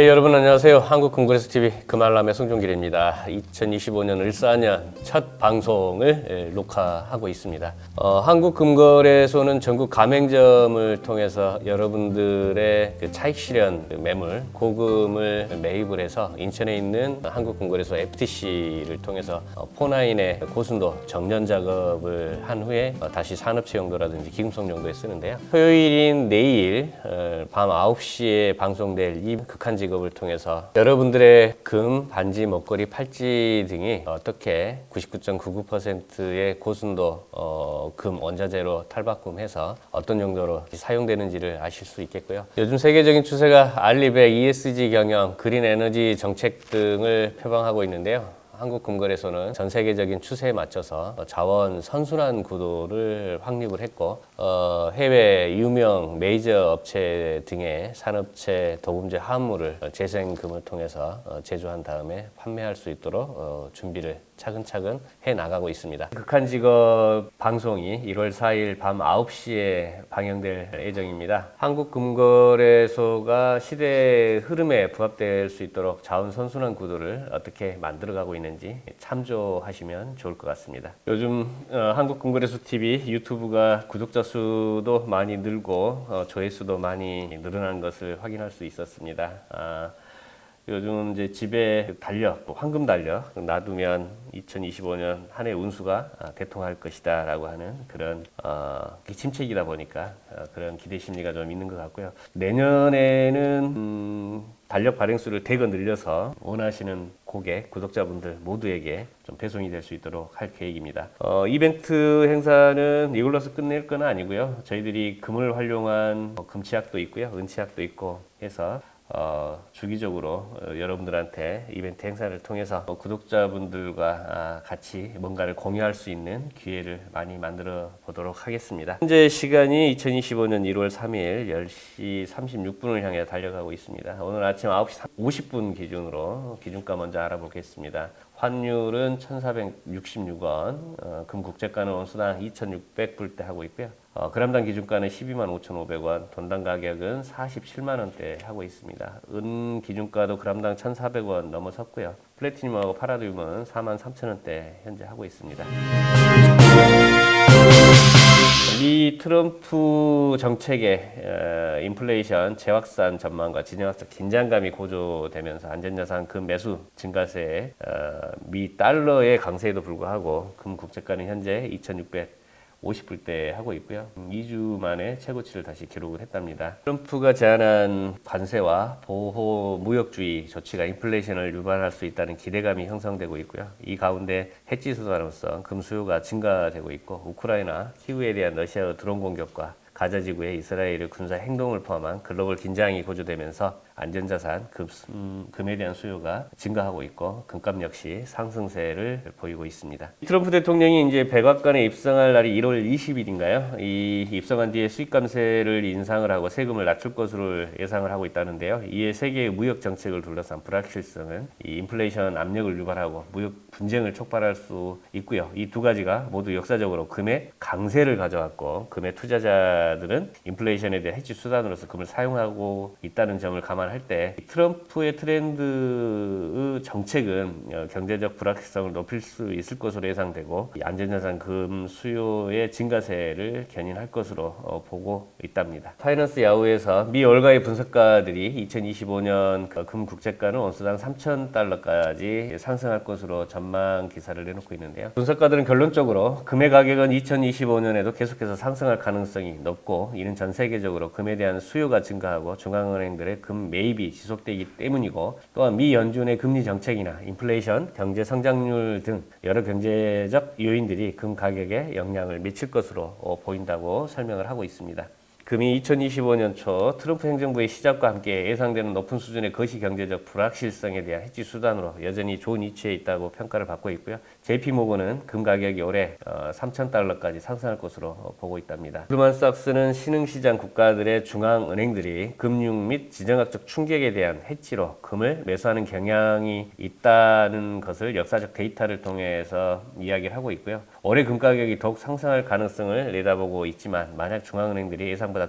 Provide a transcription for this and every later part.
네, 여러분 안녕하세요. 한국금거래소TV 금알람의 송종길입니다. 2025년 을사년 첫 방송을 녹화하고 있습니다. 한국금거래소는 전국 가맹점을 통해서 여러분들의 그 차익 실현 매물, 고금을 매입을 해서 인천에 있는 한국금거래소 FTC를 통해서 포나인의 고순도 정년 작업을 한 후에 다시 산업체 용도라든지 기금속 용도에 쓰는데요. 토요일인 내일 밤 9시에 방송될 이 극한 직업을 통해서 여러분들의 금, 반지, 목걸이, 팔찌 등이 어떻게 99.99%의 고순도 금 원자재로 탈바꿈해서 어떤 용도로 사용되는지를 아실 수 있겠고요. 요즘 세계적인 추세가 알리백, ESG 경영, 그린 에너지 정책 등을 표방하고 있는데요. 한국금거래소는 전 세계적인 추세에 맞춰서 자원 선순환 구도를 확립을 했고 해외 유명 메이저 업체 등의 산업체 도금제 화합물을 재생금을 통해서 제조한 다음에 판매할 수 있도록 준비를 차근차근 해나가고 있습니다. 극한직업 방송이 1월 4일 밤 9시에 방영될 예정입니다. 한국금거래소가 시대의 흐름에 부합될 수 있도록 자원 선순환 구도를 어떻게 만들어가고 있는지 참조하시면 좋을 것 같습니다. 요즘 한국금거래소TV 유튜브가 구독자 수도 많이 늘고 조회수도 많이 늘어난 것을 확인할 수 있었습니다. 요즘 이제 집에 달력, 황금 달력 놔두면 2025년 한 해 운수가 대통할 것이다 라고 하는 그런 침체기다 보니까 그런 기대 심리가 좀 있는 것 같고요. 내년에는 달력 발행수를 대거 늘려서 원하시는 고객, 구독자분들 모두에게 좀 배송이 될 수 있도록 할 계획입니다. 이벤트 행사는 이걸로서 끝낼 건 아니고요. 저희들이 금을 활용한 금치약도 있고요. 은치약도 있고 해서 주기적으로 여러분들한테 이벤트 행사를 통해서 구독자분들과 같이 뭔가를 공유할 수 있는 기회를 많이 만들어 보도록 하겠습니다. 현재 시간이 2025년 1월 3일 10시 36분을 향해 달려가고 있습니다. 오늘 아침 9시 50분 기준으로 기준가 먼저 알아보겠습니다. 환율은 1,466원, 금 국제가는 온수당 2,600불대 하고 있고요. 그람당 기준가는 12만 5,500원, 돈당 가격은 47만 원대 하고 있습니다. 은 기준가도 그람당 1,400원 넘어섰고요. 플래티늄하고 파라듐은 4만 3천 원대 현재 하고 있습니다. 미 트럼프 정책의 인플레이션 재확산 전망과 진영학적 긴장감이 고조되면서 안전자산 금 매수 증가세에 미 달러의 강세에도 불구하고 금 국제가는 현재 2,650불대 하고 있고요. 2주 만에 최고치를 다시 기록을 했답니다. 트럼프가 제안한 관세와 보호 무역주의 조치가 인플레이션을 유발할 수 있다는 기대감이 형성되고 있고요. 이 가운데 해지 수단으로서 금 수요가 증가되고 있고 우크라이나, 키우에 대한 러시아의 드론 공격과 가자 지구의 이스라엘의 군사 행동을 포함한 글로벌 긴장이 고조되면서 안전자산, 금에 대한 수요가 증가하고 있고 금값 역시 상승세를 보이고 있습니다. 트럼프 대통령이 이제 백악관에 입성할 날이 1월 20일인가요? 이 입성한 뒤에 수입 감세를 인상을 하고 세금을 낮출 것으로 예상을 하고 있다는데요. 이에 세계의 무역 정책을 둘러싼 불확실성은 이 인플레이션 압력을 유발하고 무역 분쟁을 촉발할 수 있고요. 이 두 가지가 모두 역사적으로 금의 강세를 가져왔고 금의 투자자들은 인플레이션에 대한 해지 수단으로서 금을 사용하고 있다는 점을 감안할 때 트럼프의 트렌드의 정책은 경제적 불확실성을 높일 수 있을 것으로 예상되고 안전자산 금 수요의 증가세를 견인할 것으로 보고 있답니다. 파이낸스 야후에서 미 월가의 분석가들이 2025년 금 국제가는 온수당 3,000달러까지 상승할 것으로 전망 기사를 내놓고 있는데요. 분석가들은 결론적으로 금의 가격은 2025년에도 계속해서 상승할 가능성이 높고 이는 전 세계적으로 금에 대한 수요가 증가하고 중앙은행들의 금 매입이 지속되기 때문이고 또한 미 연준의 금리 정책이나 인플레이션, 경제 성장률 등 여러 경제적 요인들이 금 가격에 영향을 미칠 것으로 보인다고 설명을 하고 있습니다. 금이 2025년 초 트럼프 행정부의 시작과 함께 예상되는 높은 수준의 거시 경제적 불확실성에 대한 해지 수단으로 여전히 좋은 위치에 있다고 평가를 받고 있고요. JP모건은 금 가격이 올해 3,000달러까지 상승할 것으로 보고 있답니다. 골드만삭스는 신흥시장 국가들의 중앙은행들이 금융 및 지정학적 충격에 대한 해지로 금을 매수하는 경향이 있다는 것을 역사적 데이터를 통해서 이야기를 하고 있고요. 올해 금 가격이 더욱 상승할 가능성을 내다보고 있지만 만약 중앙은행들이 예상보다 예상보다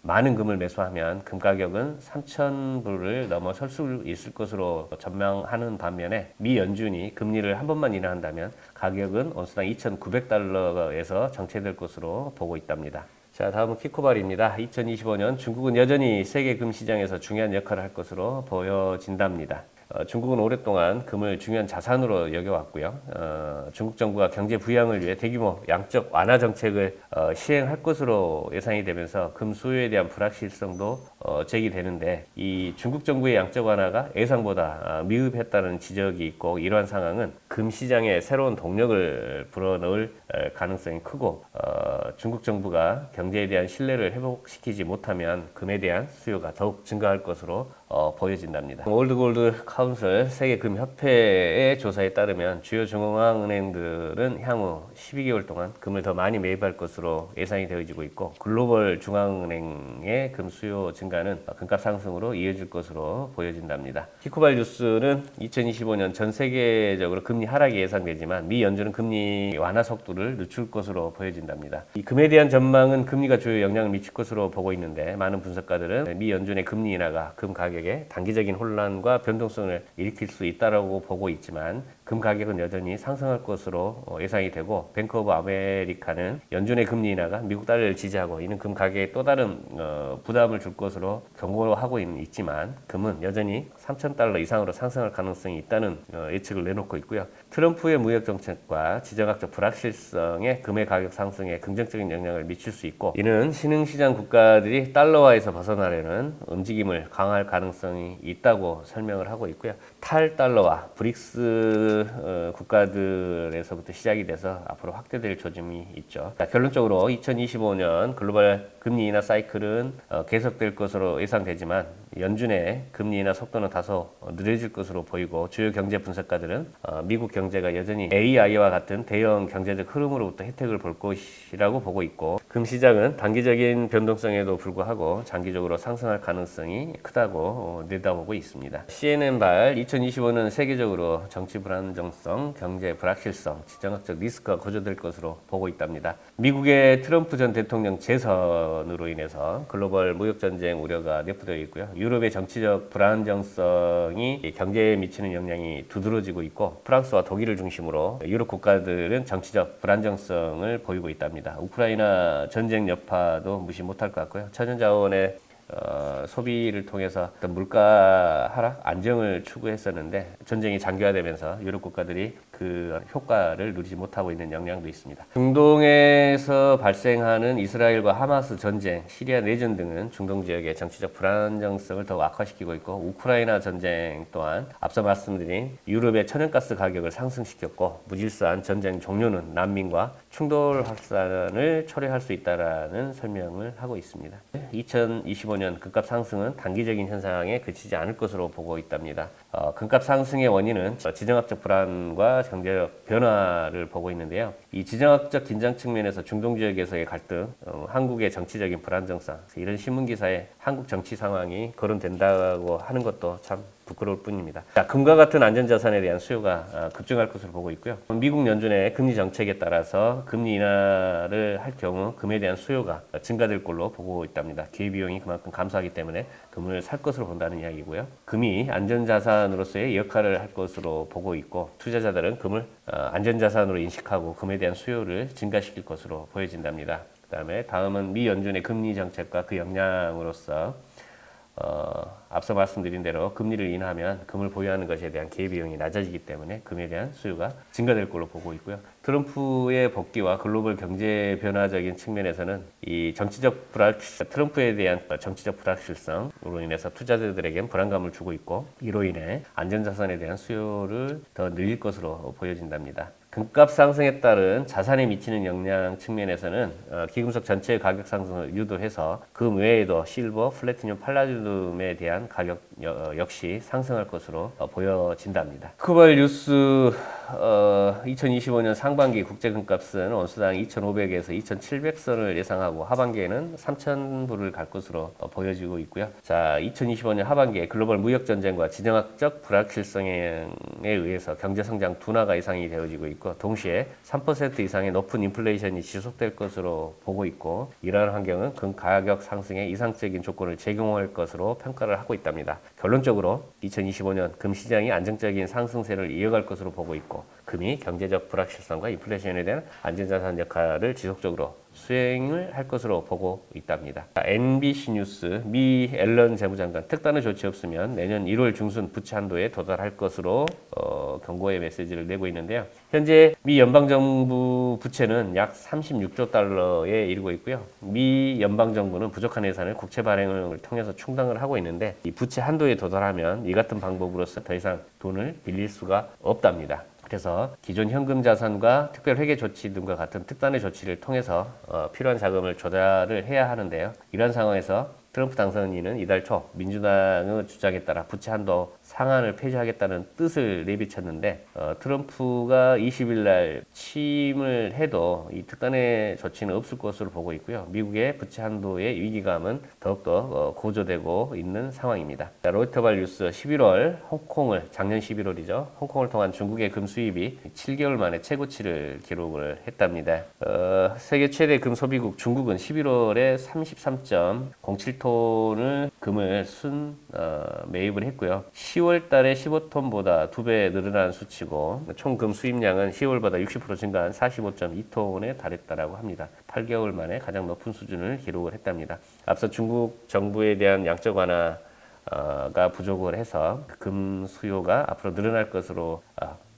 많은 금을 매수하면 금 가격은 3,000불을 넘어설 수 있을 것으로 전망하는 반면에 미 연준이 금리를 한 번만 인하한다면 가격은 온수당 2,900달러에서 정체될 것으로 보고 있답니다. 자, 다음은 키코발입니다. 2025년 중국은 여전히 세계 금 시장에서 중요한 역할을 할 것으로 보여진답니다. 중국은 오랫동안 금을 중요한 자산으로 여겨왔고요. 중국 정부가 경제 부양을 위해 대규모 양적 완화 정책을 시행할 것으로 예상이 되면서 금 수요에 대한 불확실성도 제기되는데, 이 중국 정부의 양적 완화가 예상보다 미흡했다는 지적이 있고, 이러한 상황은 금 시장에 새로운 동력을 불어넣을 가능성이 크고, 중국 정부가 경제에 대한 신뢰를 회복시키지 못하면 금에 대한 수요가 더욱 증가할 것으로 보여진답니다. 월드골드 카운슬 세계금협회의 조사에 따르면 주요 중앙은행들은 향후 12개월 동안 금을 더 많이 매입할 것으로 예상이 되어지고 있고, 글로벌 중앙은행의 금 수요 증가는 금값 상승으로 이어질 것으로 보여진답니다. 키코발 뉴스는 2025년 전 세계적으로 금리 하락이 예상되지만 미 연준은 금리 완화 속도를 늦출 것으로 보여진답니다. 이 금에 대한 전망은 금리가 주요 영향을 미칠 것으로 보고 있는데, 많은 분석가들은 미 연준의 금리 인하가 금 가격에 단기적인 혼란과 변동성을 일으킬 수 있다고 보고 있지만, 금 가격은 여전히 상승할 것으로 예상이 되고, 뱅크 오브 아메리카는 연준의 금리 인하가 미국 달러를 지지하고 이는 금 가격에 또 다른 부담을 줄 것으로 경고하고 있지만, 금은 여전히 3,000달러 이상으로 상승할 가능성이 있다는 예측을 내놓고 있고요. 트럼프의 무역 정책과 지정학적 불확실성에 금의 가격 상승에 긍정적인 영향을 미칠 수 있고, 이는 신흥시장 국가들이 달러화에서 벗어나려는 움직임을 강화할 가능성이 있다고 설명을 하고 있고요. 탈달러화, 브릭스 국가들에서부터 시작이 돼서 앞으로 확대될 조짐이 있죠. 자, 결론적으로 2025년 글로벌 금리 인하 사이클은 계속될 것으로 예상되지만, 연준의 금리 인하 속도는 다소 느려질 것으로 보이고, 주요 경제 분석가들은 미국 경제가 여전히 AI와 같은 대형 경제적 흐름으로부터 혜택을 볼 것이라고 보고 있고, 금 시장은 단기적인 변동성에도 불구하고 장기적으로 상승할 가능성이 크다고 내다보고 있습니다. CNN발 2025년 세계적으로 정치 불안정성, 경제 불확실성, 지정학적 리스크가 고조될 것으로 보고 있답니다. 미국의 트럼프 전 대통령 재선으로 인해서 글로벌 무역 전쟁 우려가 내포되어 있고요. 유럽의 정치적 불안정성이 경제에 미치는 영향이 두드러지고 있고, 프랑스와 독일을 중심으로 유럽 국가들은 정치적 불안정성을 보이고 있답니다. 우크라이나 전쟁 여파도 무시 못할 것 같고요. 천연자원의 소비를 통해서 어떤 물가 하락, 안정을 추구했었는데, 전쟁이 장기화되면서 유럽 국가들이 그 효과를 누리지 못하고 있는 영향도 있습니다. 중동에서 발생하는 이스라엘과 하마스 전쟁, 시리아 내전 등은 중동 지역의 정치적 불안정성을 더 악화시키고 있고, 우크라이나 전쟁 또한 앞서 말씀드린 유럽의 천연가스 가격을 상승시켰고, 무질서한 전쟁 종료는 난민과 충돌 확산을 초래할 수 있다라는 설명을 하고 있습니다. 2025년 금값 상승은 단기적인 현상에 그치지 않을 것으로 보고 있답니다. 금값 상승의 원인은 지정학적 불안과 경제적 변화를 보고 있는데요. 이 지정학적 긴장 측면에서 중동 지역에서의 갈등, 한국의 정치적인 불안정성, 이런 신문 기사에 한국 정치 상황이 거론된다고 하는 것도 참 부끄러울 뿐입니다. 자, 금과 같은 안전자산에 대한 수요가 급증할 것으로 보고 있고요. 미국 연준의 금리 정책에 따라서 금리 인하를 할 경우 금에 대한 수요가 증가될 걸로 보고 있답니다. 기회비용이 그만큼 감소하기 때문에 금을 살 것으로 본다는 이야기고요. 금이 안전자산으로서의 역할을 할 것으로 보고 있고, 투자자들은 금을 안전자산으로 인식하고 금에 대한 수요를 증가시킬 것으로 보여진답니다. 다음은 미 연준의 금리 정책과 그 영향으로서 앞서 말씀드린 대로 금리를 인하하면 금을 보유하는 것에 대한 기회비용이 낮아지기 때문에 금에 대한 수요가 증가될 걸로 보고 있고요. 트럼프의 복귀와 글로벌 경제 변화적인 측면에서는 이 트럼프에 대한 정치적 불확실성으로 인해서 투자자들에겐 불안감을 주고 있고, 이로 인해 안전자산에 대한 수요를 더 늘릴 것으로 보여진답니다. 금값 상승에 따른 자산에 미치는 영향 측면에서는 기금속 전체의 가격 상승을 유도해서 금 외에도 실버, 플래티늄, 팔라디움에 대한 가격 역시 상승할 것으로 보여진답니다. 키코발 뉴스 2025년 상반기 국제금값은 온수당 2,500에서 2,700선을 예상하고 하반기에는 3,000불을 갈 것으로 보여지고 있고요. 자, 2025년 하반기에 글로벌 무역 전쟁과 지정학적 불확실성에 의해서 경제 성장 둔화가 예상이 되어지고 있고, 동시에 3% 이상의 높은 인플레이션이 지속될 것으로 보고 있고, 이러한 환경은 금 가격 상승에 이상적인 조건을 제공할 것으로 평가를 하고 있답니다. 결론적으로 2025년 금 시장이 안정적인 상승세를 이어갈 것으로 보고 있고, 금이 경제적 불확실성과 인플레이션에 대한 안전자산 역할을 지속적으로 수행을 할 것으로 보고 있답니다. NBC 뉴스 미 앨런 재무장관 특단의 조치 없으면 내년 1월 중순 부채 한도에 도달할 것으로 경고의 메시지를 내고 있는데요. 현재 미 연방정부 부채는 약 36조 달러에 이르고 있고요. 미 연방정부는 부족한 예산을 국채 발행을 통해서 충당을 하고 있는데, 이 부채 한도에 도달하면 이 같은 방법으로서 더 이상 돈을 빌릴 수가 없답니다. 그래서 기존 현금 자산과 특별 회계 조치 등과 같은 특단의 조치를 통해서 필요한 자금을 조달을 해야 하는데요. 이런 상황에서 트럼프 당선인은 이달 초 민주당의 주장에 따라 부채 한도 상한을 폐지하겠다는 뜻을 내비쳤는데, 트럼프가 20일 날 취임을 해도 이 특단의 조치는 없을 것으로 보고 있고요. 미국의 부채 한도의 위기감은 더욱더 고조되고 있는 상황입니다. 로이터발 뉴스 11월 홍콩을, 작년 11월이죠. 홍콩을 통한 중국의 금 수입이 7개월 만에 최고치를 기록을 했답니다. 세계 최대 금 소비국 중국은 11월에 33.07톤을 금을 매입을 했고요. 10월 달에 15톤보다 2배 늘어난 수치고, 총 금 수입량은 10월보다 60% 증가한 45.2톤에 달했다라고 합니다. 8개월 만에 가장 높은 수준을 기록을 했답니다. 앞서 중국 정부에 대한 양적 완화가 부족을 해서 금 수요가 앞으로 늘어날 것으로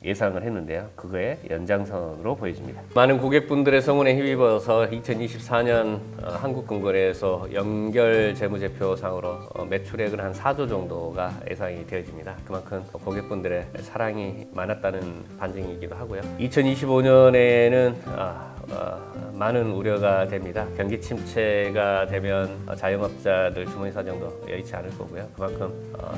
예상을 했는데요. 그거의 연장선으로 보여집니다. 많은 고객분들의 성원에 힘입어서 2024년 한국금거래소 연결 재무제표상으로 매출액은 한 4조 정도가 예상이 되어집니다. 그만큼 고객분들의 사랑이 많았다는 반증이기도 하고요. 2025년에는 많은 우려가 됩니다. 경기 침체가 되면 자영업자들 주머니 사정도 여의치 않을 거고요. 그만큼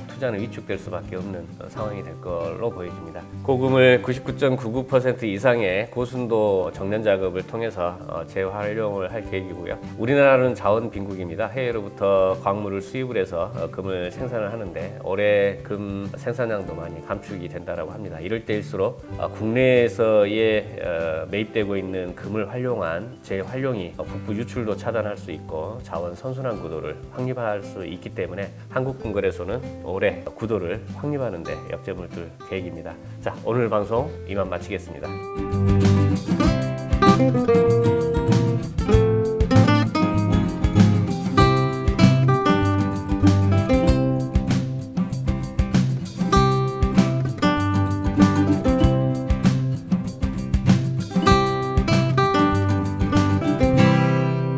투자는 위축될 수밖에 없는 상황이 될 걸로 보여집니다. 고금을 99.99% 이상의 고순도 정년 작업을 통해서 재활용을 할 계획이고요. 우리나라는 자원 빈국입니다. 해외로부터 광물을 수입을 해서 금을 생산을 하는데, 올해 금 생산량도 많이 감축이 된다고 합니다. 이럴 때일수록 국내에서의 매입되고 있는 금을 활용한 재활용이 국부 유출도 차단할 수 있고 자원 선순환 구도를 확립할 수 있기 때문에 한국금거래소는 올해 구도를 확립하는 데 역점을 둘 계획입니다. 자, 오늘 방송 이만 마치겠습니다.